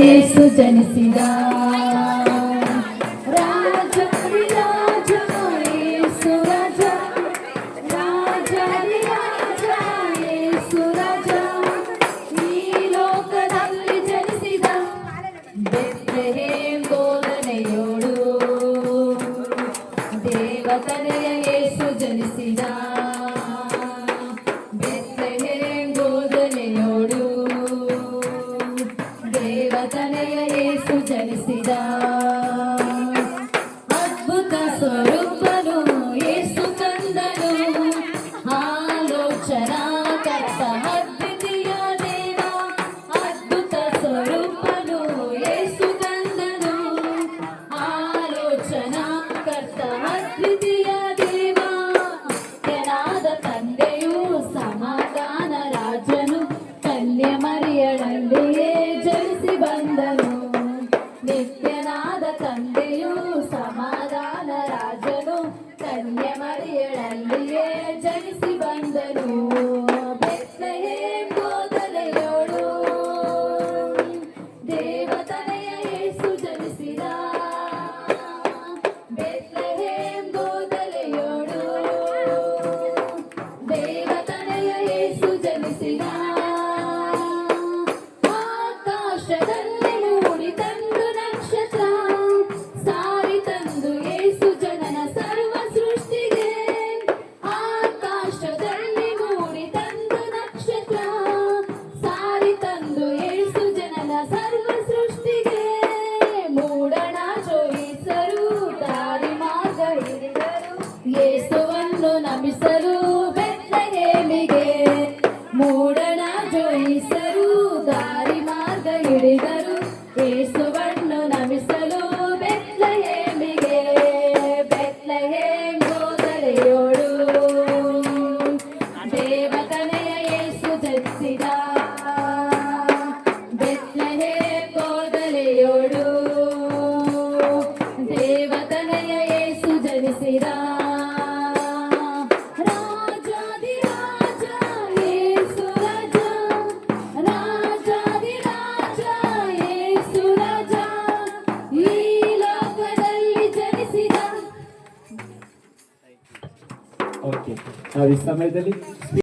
ಯೇಸು ಜನಿಸಿದ ರಾಜಾದಿ ರಾಜ ಯೇಸು ರಾಜ ರಾಜಾದಿ ರಾಜ ಯೇಸು ರಾಜ ಈ ಲೋಕದಲ್ಲಿ ಜನಿಸಿದ ಬೆತ್ಲೆಹೇಮ್ ಬೋಧನೆಯೋಳು ದೇವತನೆಯ ಯೇಸು ಜನಿಸಿದ ದೇವತನೆಯ ಯೇಸು ಜನಿಸಿದ ಅದ್ಭುತ ಸ್ವರೂಪನು ಯೇಸು ಕಂದನು ಆಲೋಚನಾ ಕರ್ತ ಅದ್ವಿತೀಯ ದೇವ ಅದ್ಭುತ ಸ್ವರೂಪನು ಯೇಸು ಕಂದನು ಆಲೋಚನಾ ಕರ್ತ ಅದ್ವಿತೀಯ ದೇವ ನಿತ್ಯನಾದ ತಂದೆಯು ಸಮಾಧಾನ ರಾಜನು ಕನ್ಯೆ ಮರಿಯಳಲ್ಲಿಯೇ ಜನಿಸಿ ಬಂದನು ನಿತ್ಯನಾದ ತಂದೆಯು ಸಮಾಧಾನ ರಾಜನು ಕನ್ಯೆ ಮರಿಯಳಲ್ಲಿಯೇ ಜನಿಸಿ ಬಂದನು ಬೆತ್ಲೆಹೇಮ್ ಬೋಧನೆಯೋಳು ದೇವತನೆಯ ಯೇಸು ಜನಿಸಿದ ಬೆತ್ಲೆಹೇಮ್ ಬೋಧನೆಯೋಳು ದೇವತನೆಯ ಯೇಸು ಜನಿಸಿದ ಆಕಾಶದಲ್ಲಿ ಮೂಡಿ ತಂದು ನಕ್ಷತ್ರ ಸಾರಿ ತಂದು ಯೇಸು ಜನನ ಸರ್ವ ಸೃಷ್ಟಿಗೆ ಆಕಾಶದಲ್ಲಿ ಮೂಡಿ ತಂದು ನಕ್ಷತ್ರ ಸಾರಿ ತಂದು ಯೇಸು ಜನನ ಸರ್ವ ಸೃಷ್ಟಿಗೆ ಮೂಡಣ ಜೋಯಿಸರು ದಾರಿ ಮಾರ್ಗ ಹಿಡಿದರು ಯೇಸುವನ್ನು ನಮಿಸಲು ಬೆತ್ಲೆಹೇಮಿಗೆ ಮೂಡಣ ಜೋಯಿಸರು ದಾರಿ ಮಾರ್ಗ ಹಿಡಿದರು ಯೇಸುವನ್ನು ನಮಿಸಲು ಬೆತ್ಲೆಹೇಮಿಗೆ ಬೆತ್ಲೆಹೇಮ್ ಬೋಧನೆಯೋಳು ದೇವತನೆಯ ಯೇಸು ಜನಿಸಿದ ಬೆತ್ಲೆಹೇಮ್ ಬೋಧನೆಯೋಳು ದೇವತನೆಯ ಯೇಸು ಜನಿಸಿದ ರಾಜಾದಿ ರಾಜ ಯೇಸು ರಾಜ ರಾಜಾದಿ ರಾಜ ಯೇಸು ರಾಜ ಈ ಲೋಕದಲ್ಲಿ ಜನಿಸಿದ ಓಕೆ ನಾವು ಈ ಸಮಯದಲ್ಲಿ